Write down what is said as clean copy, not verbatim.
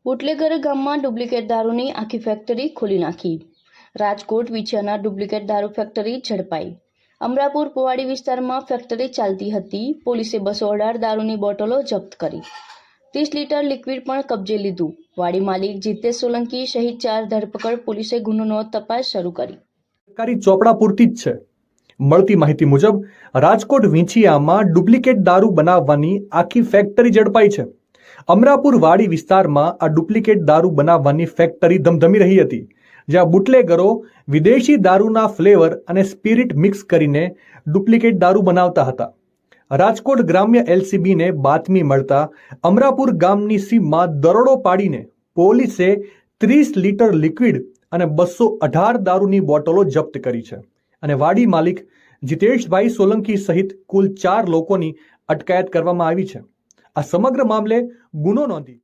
Bootlegger ગામમાં duplicate દારૂની આખી ફેક્ટરી ખોલી નાખી. રાજકોટ વિછિયાના ડુપ્લિકેટ દારૂ ફેક્ટરી ઝડપાઈ. અમરાપુર પોવાડી વિસ્તારમાં ફેક્ટરી ચાલતી હતી. પોલીસે 218 દારૂની બોટલો જપ્ત કરી. 30 લીટર લિક્વિડ પણ કબજે લીધું. વાડી માલિક જીતેશ સોલંકી સહિત 4 ધરપકડ. પોલીસે ગુનો તપાસ શરૂ કરી. સરકારી ચોપડા પૂરતી જ છે. મળતી માહિતી મુજબ રાજકોટ વિંછિયામાં ડુપ્લિકેટ દારૂ બનાવવાની આખી ફેક્ટરી ઝડપાઈ છે. અમરાપુર વાડી વિસ્તારમાં આ ડુપ્લિકેટ દારૂ બનાવવાની ફેક્ટરી ધમધમી રહી હતી, જ્યાં બુટલેગરો વિદેશી દારૂના ફ્લેવર અને સ્પિરિટ મિક્સ કરીને ડુપ્લિકેટ દારૂ બનાવતા હતા. રાજકોટ ગ્રામ્ય એલસીબીને બાતમી મળતા અમરાપુર ગામની સીમમાં દરોડો પાડીને પોલીસે 30 લીટર લિક્વિડ અને 218 દારૂની બોટલો જપ્ત કરી છે અને વાડી માલિક જીતેશભાઈ સોલંકી સહિત કુલ 4 લોકોની અટકાયત કરવામાં આવી છે. આ સમગ્ર મામલે ગુનો નોંધી